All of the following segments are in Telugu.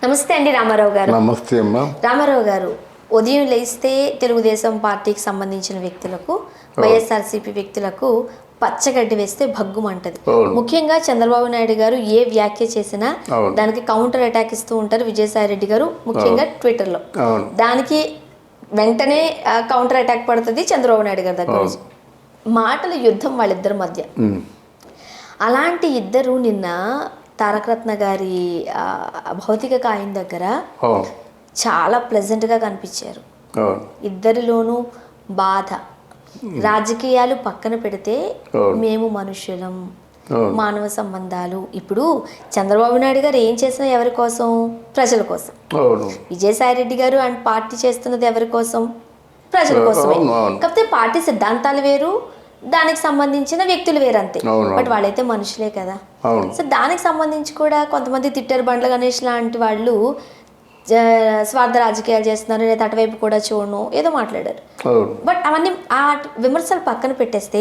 నమస్తే అండి రామారావు గారు. నమస్తే అమ్మా. రామారావు గారు, ఉదయం లేస్తే తెలుగుదేశం పార్టీకి సంబంధించిన వ్యక్తులకు, వైఎస్ఆర్సీపీ వ్యక్తులకు పచ్చగడ్డి వేస్తే భగ్గుమంటది. ముఖ్యంగా చంద్రబాబు నాయుడు గారు ఏ వ్యాఖ్య చేసినా దానికి కౌంటర్ అటాక్ ఇస్తూ ఉంటారు విజయసాయి రెడ్డి గారు, ముఖ్యంగా ట్విట్టర్లో. దానికి వెంటనే కౌంటర్ అటాక్ పడుతుంది చంద్రబాబు నాయుడు గారి దగ్గర నుంచి. మాటల యుద్ధం వాళ్ళిద్దరి మధ్య. అలాంటి ఇద్దరు నిన్న తారకరత్న గారి భౌతిక కాయం దగ్గర చాలా ప్లెజెంట్గా కనిపించారు. ఇద్దరిలోనూ బాధ. రాజకీయాలు పక్కన పెడితే మేము మనుషులం, మానవ సంబంధాలు. ఇప్పుడు చంద్రబాబు నాయుడు గారు ఏం చేసినా ఎవరి కోసం? ప్రజల కోసం. విజయసాయి రెడ్డి గారు అండ్ పార్టీ చేస్తున్నది ఎవరి కోసం? ప్రజల కోసమే. కాకపోతే పార్టీ సిద్ధాంతాలు వేరు, దానికి సంబంధించిన వ్యక్తులు వేరంతే. బట్ వాళ్ళైతే మనుషులే కదా. సో దానికి సంబంధించి కూడా కొంతమంది తిట్టారు. బండ్ల గణేష్ లాంటి వాళ్ళు స్వార్థ రాజకీయాలు చేస్తున్నారు, లేదా అటువైపు కూడా చూడను ఏదో మాట్లాడారు. బట్ అవన్నీ ఆ విమర్శలు పక్కన పెట్టేస్తే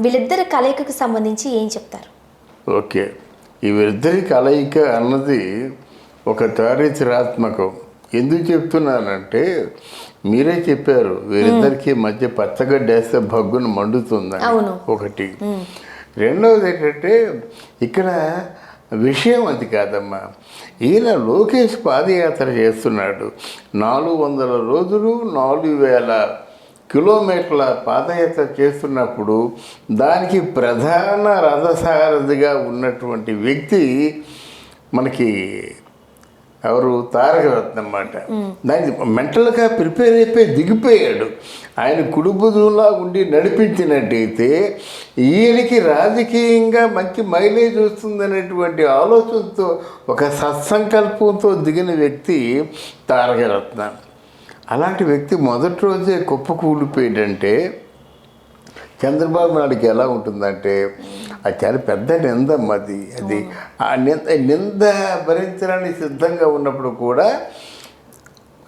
వీళ్ళిద్దరి కలయికకు సంబంధించి ఏం చెప్తారు? ఓకే, ఈ వీరిద్దరి కలయిక అన్నది ఒక చారిత్రాత్మకం. ఎందుకు చెప్తున్నానంటే మీరే చెప్పారు, వీరిద్దరికి మధ్య పచ్చగడ్డ వేస్తే భగ్గును మండుతుందని. ఒకటి. రెండవది ఏంటంటే ఇక్కడ విషయం అది కాదమ్మా. ఈయన లోకేష్ పాదయాత్ర చేస్తున్నాడు. 400 రోజులు 4000 కిలోమీటర్ల పాదయాత్ర చేస్తున్నప్పుడు దానికి ప్రధాన రథసారథిగా ఉన్నటువంటి వ్యక్తి మనకి ఎవరు? తారకరత్న అన్నమాట. దానికి మెంటల్గా ప్రిపేర్ అయిపోయి దిగిపోయాడు. ఆయన కుడుబుదులా ఉండి నడిపించినట్టయితే ఈయనకి రాజకీయంగా మంచి మైలేజ్ వస్తుందనేటువంటి ఆలోచనతో, ఒక సత్సంకల్పంతో దిగిన వ్యక్తి తారకరత్న. అలాంటి వ్యక్తి మొదటి రోజే కుప్పకూలిపోయాడంటే చంద్రబాబు నాయుడికి ఎలా ఉంటుందంటే అది చాలా పెద్ద నిందమ్మది. అది ఆ నింద భరించడానికి సిద్ధంగా ఉన్నప్పుడు కూడా,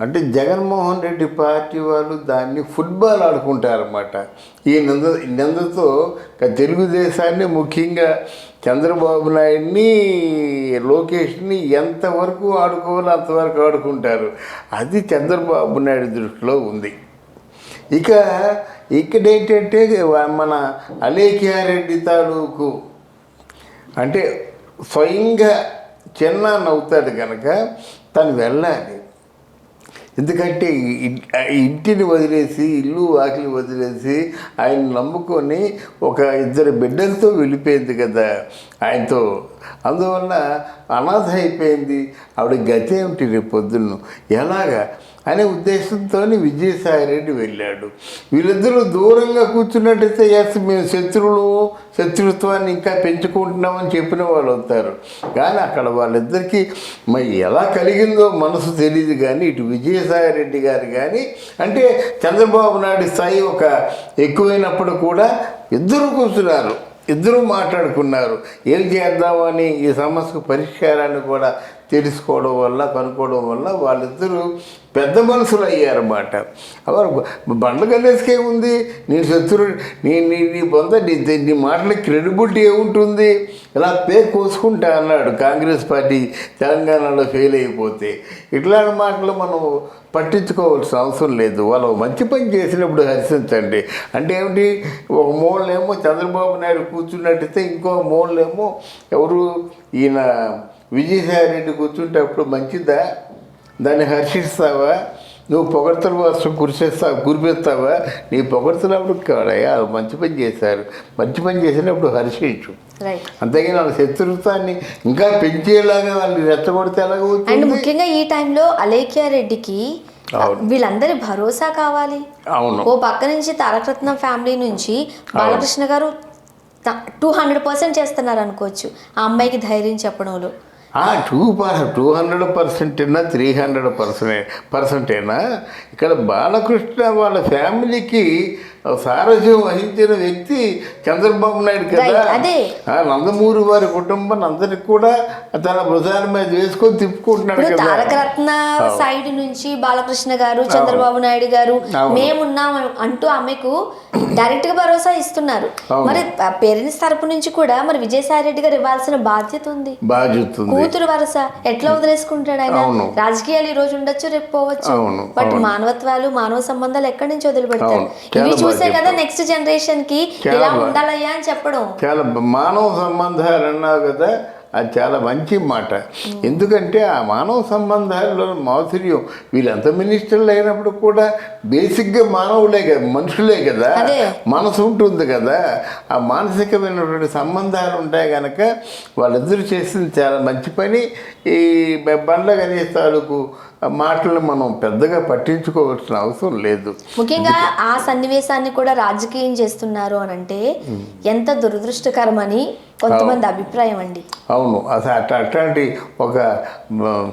అంటే జగన్మోహన్ రెడ్డి పార్టీ వాళ్ళు దాన్ని ఫుట్బాల్ ఆడుకుంటారన్నమాట. ఈ నిందతో తెలుగుదేశాన్ని, ముఖ్యంగా చంద్రబాబు నాయుడిని, లోకేష్ని ఎంతవరకు ఆడుకోవాలో అంతవరకు ఆడుకుంటారు. అది చంద్రబాబు నాయుడు దృష్టిలో ఉంది. ఇక్కడేంటంటే మన అలేఖ్యారెడ్డి తాలూకు అంటే స్వయంగా చిన్న నవ్వుతాడు కనుక తను వెళ్ళాలి. ఎందుకంటే ఇంటిని వదిలేసి, ఇల్లు వాకిలి వదిలేసి ఆయన నమ్ముకొని ఒక 2 బిడ్డలతో వెళ్ళిపోయింది కదా ఆయనతో. అందువల్ల అనాథ అయిపోయింది. ఆవిడ గతి ఏమిటి రేపు పొద్దున్న ఎలాగా అనే ఉద్దేశంతో విజయసాయి రెడ్డి వెళ్ళాడు. వీళ్ళిద్దరూ దూరంగా కూర్చున్నట్టయితే ఎస్ మేము శత్రుత్వాన్ని ఇంకా పెంచుకుంటున్నామని చెప్పిన వాళ్ళు అవుతారు. కానీ అక్కడ వాళ్ళిద్దరికీ మరి ఎలా కలిగిందో మనసు తెలియదు. కానీ ఇటు విజయసాయి రెడ్డి గారు కానీ, అంటే చంద్రబాబు నాయుడు స్థాయి ఒక ఎక్కువైనప్పుడు కూడా ఇద్దరు కూర్చున్నారు, ఇద్దరు మాట్లాడుకున్నారు. ఏం చేద్దామని ఈ సమస్యకు పరిష్కారాన్ని కూడా తెలుసుకోవడం వల్ల, కనుక్కోవడం వల్ల వాళ్ళిద్దరూ పెద్ద మనుషులు అయ్యారన్నమాట. బండ్ల గణేష్కే ఉంది, నీ శత్రు నీ పొంద నీ మాటల క్రెడిబిలిటీ ఏముంటుంది? ఇలా కోసుకుంటా అన్నాడు కాంగ్రెస్ పార్టీ తెలంగాణలో ఫెయిల్ అయిపోతే. ఇట్లాంటి మాటలు మనం పట్టించుకోవాల్సిన అవసరం లేదు. వాళ్ళు మంచి పని చేసినప్పుడు హర్షించండి. అంటే ఏమిటి? ఒక మూలనేమో చంద్రబాబు నాయుడు కూర్చున్నట్టయితే, ఇంకో మూలనేమో ఎవరు ఈయన విజయసాయి రెడ్డి కూర్చుంటే అప్పుడు మంచిదా? దాన్ని హర్షిస్తావా? నువ్వు పొగడ్తల వర్షం కురిపిస్తావా? నీ పొగడ్తలు అప్పుడు కాడయా మంచి పని చేశారు, మంచి పని చేసినప్పుడు హర్షించు. అంతేగాని వాళ్ళ శత్రుత్వాన్ని ఇంకా పెంచేలాగా వాళ్ళని రెచ్చగొడితే ఎలాగవుతుంది? అండ్ ముఖ్యంగా ఈ టైంలో అలేఖ్యారెడ్డికి వీళ్ళందరి భరోసా కావాలి. అవును. ఓ పక్క నుంచి తారకరత్న ఫ్యామిలీ నుంచి బాలకృష్ణ గారు 200% చేస్తున్నారు అనుకోవచ్చు ఆ అమ్మాయికి ధైర్యం చెప్పడంలో. 200% అయినా 300% అయినా ఇక్కడ బాలకృష్ణ వాళ్ళ ఫ్యామిలీకి సారథ్యం వహించిన వ్యక్తి చంద్రబాబు నాయుడు కదా. Right, అదే. నందమూరి వారి కుటుంబం అందరికి కూడా తన భుజాల మీద వేసుకొని తిప్పుకుంటున్నాడు ఇప్పుడు కదా. తారక రత్న సైడ్ నుంచి బాలకృష్ణ గారు, చంద్రబాబు నాయుడు గారు మేమున్నాం అంటూ ఆమెకు డైరెక్ట్ గా భరోసా ఇస్తున్నారు. మరి పేరెంట్స్ తరపు నుంచి కూడా మరి విజయసాయి రెడ్డి గారు ఇవ్వాల్సిన బాధ్యత ఉంది. కూతురు వరస ఎట్లా వదిలేసుకుంటాడు ఆయన? రాజకీయాలు ఈ రోజు ఉండొచ్చు, రేపు పోవచ్చు, బట్ మానవత్వాలు, మానవ సంబంధాలు ఎక్కడి నుంచి వదిలిపెడతారు? ఇవి చూసే కదా నెక్స్ట్ జనరేషన్ కి ఇలా ఉండాలయ్యా అని చెప్పడం. చాలా మానవ సంబంధాలు అన్నావు కదా, అది చాలా మంచి మాట. ఎందుకంటే ఆ మానవ సంబంధాల్లో మాధుర్యం, వీళ్ళంత మినిస్టర్లు అయినప్పుడు కూడా బేసిక్గా మానవులే కదా, మనుషులే కదా, మనసు ఉంటుంది కదా. ఆ మానసికమైనటువంటి సంబంధాలు ఉంటాయి కనుక వాళ్ళిద్దరూ చేసింది చాలా మంచి పని. ఈ బండ్ల గణేష్ తాలూకు మాటలు మనం పెద్దగా పట్టించుకోవాల్సిన అవసరం లేదు. ముఖ్యంగా ఆ సన్నివేశాన్ని కూడా రాజకీయం చేస్తున్నారు అని అంటే ఎంత దురదృష్టకరమని కొంతమంది అభిప్రాయం అండి. అవును, అసలు అట్లాంటి ఒక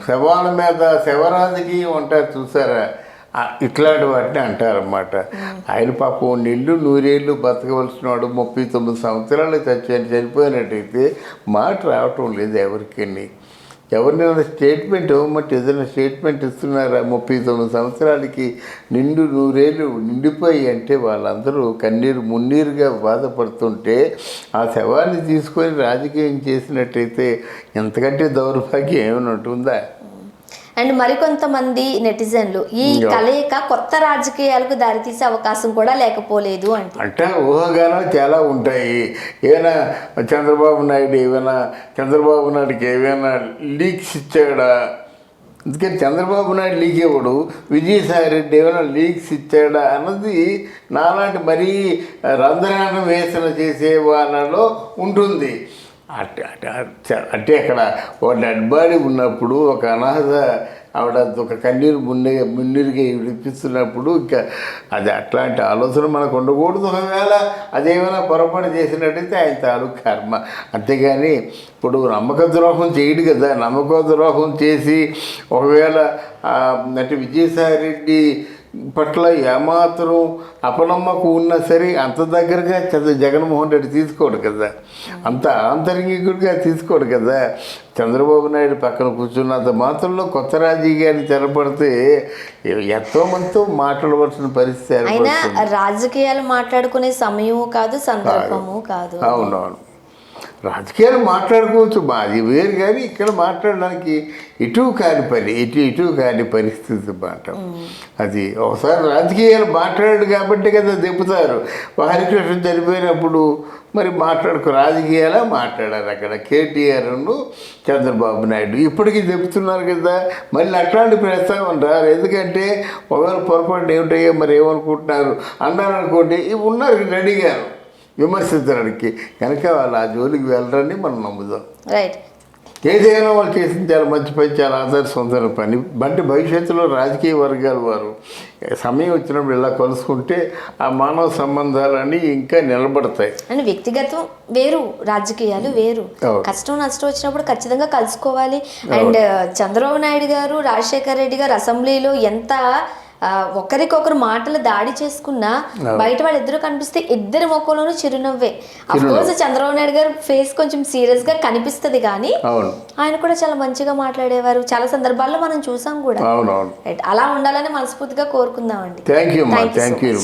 శవాల మీద శవరాజకీయం అంటారు చూసారా, ఇట్లాంటి వాటిని అంటారన్నమాట. ఆయన పాపం నిండు 100 ఏళ్ళు బతకవలసిన వాడు 39 సంవత్సరాలు చనిపోయినట్టయితే మాట రావటం లేదు ఎవరికీ. ఎవరినైనా స్టేట్మెంట్ ఇవ్వమంటే ఏదైనా స్టేట్మెంట్ ఇస్తున్నారా? 39 సంవత్సరాలకి నిండు 100 ఏళ్ళు నిండిపోయి అంటే వాళ్ళందరూ కన్నీరు మున్నీరుగా బాధపడుతుంటే ఆ శవాన్ని తీసుకొని రాజకీయం చేసినట్టయితే ఎంతకంటే దౌర్భాగ్యం ఏమైనా ఉంటుందా? అండ్ మరికొంతమంది నెటిజన్లు ఈ కలయిక కొత్త రాజకీయాలకు దారితీసే అవకాశం కూడా లేకపోలేదు అంటే ఊహాగానాలు చాలా ఉంటాయి. ఏమైనా చంద్రబాబు నాయుడుకి ఏమైనా లీక్స్ ఇచ్చాడా? అందుకని చంద్రబాబు నాయుడు లీక్ ఇవ్వడు, విజయసాయి రెడ్డి ఏమైనా లీక్స్ ఇచ్చాడా అన్నది నాలాంటి మరీ రంధ్రాన్ని వేసన చేసే వాళ్ళలో ఉంటుంది. అంటే అక్కడ ఒక డెడ్ బాడీ ఉన్నప్పుడు ఒక అనాథ ఆవిడ ఒక కన్నీరు మున్నీరుగా విడిపిస్తున్నప్పుడు ఇంకా అది అట్లాంటి ఆలోచన మనకు ఉండకూడదు. ఒకవేళ అదేమైనా పొరపాటు చేసినట్టయితే ఆయన తాలూకు కర్మ, అంతేగాని ఇప్పుడు నమ్మక ద్రోహం చేయడు కదా. నమ్మక ద్రోహం చేసి ఒకవేళ అంటే విజయసాయి రెడ్డి పట్ల ఏమాత్రం అపనమ్మకం ఉన్నా సరే అంత దగ్గరగా జగన్మోహన్ రెడ్డి తీసుకోడు కదా, అంత ఆంతరంగికుడిగా తీసుకోడు కదా. చంద్రబాబు నాయుడు పక్కన కూర్చున్నంత మాత్రంలో కొత్త రాజకీయాన్ని తెరపడితే ఎంతో మందితో మాట్లాడవలసిన పరిస్థితి. అయినా రాజకీయాలు మాట్లాడుకునే సమయము కాదు, సందర్భము కాదు. అవునవును, రాజకీయాలు మాట్లాడుకోవచ్చు, మాది వేరు, కానీ ఇక్కడ మాట్లాడడానికి ఇటు కాని పరిస్థితి మాట. అది ఒకసారి రాజకీయాలు మాట్లాడాడు కాబట్టి కదా దెప్పుతారు. హరికృష్ణ చనిపోయినప్పుడు మరి రాజకీయాలా మాట్లాడారు అక్కడ కేటీఆర్ను చంద్రబాబు నాయుడు. ఇప్పటికీ చెప్తున్నారు కదా, మళ్ళీ అట్లాంటి ప్రస్తావన రారు. ఎందుకంటే ఒకవేళ పొరపాటు ఏమిటయ్యో మరి ఏమనుకుంటున్నారు అన్నారనుకోండి, ఇవి ఉన్నారు రెడీగారు విమర్శించడానికి, కనుక వాళ్ళు ఆ జోలికి వెళ్ళరని మనం నమ్ముదాం. రైట్. ఏదైనా వాళ్ళు చేసిన చాలా మంచి పని, చాలా ఆదర్శవంతమైన పని. అంటే భవిష్యత్తులో రాజకీయ వర్గాల వారు సమయం వచ్చినప్పుడు ఇలా కలుసుకుంటే ఆ మానవ సంబంధాలన్నీ ఇంకా నిలబడతాయి. అండ్ వ్యక్తిగతం వేరు, రాజకీయాలు వేరు. కష్టం నష్టం వచ్చినప్పుడు ఖచ్చితంగా కలుసుకోవాలి. అండ్ చంద్రబాబు నాయుడు గారు, రాజశేఖర రెడ్డి గారు అసెంబ్లీలో ఎంత ఒకరికొకరు మాటలు దాడి చేసుకున్నా బయట వాళ్ళిద్దరూ కనిపిస్తే ఇద్దరి ముఖంలోనూ చిరునవ్వే. అఫ్కోర్స్ చంద్రబాబు నాయుడు గారు ఫేస్ కొంచెం సీరియస్ గా కనిపిస్తుంది, కానీ ఆయన కూడా చాలా మంచిగా మాట్లాడేవారు. చాలా సందర్భాల్లో మనం చూసాం కూడా. అలా ఉండాలని మనస్ఫూర్తిగా కోరుకుందామండి. Thank you.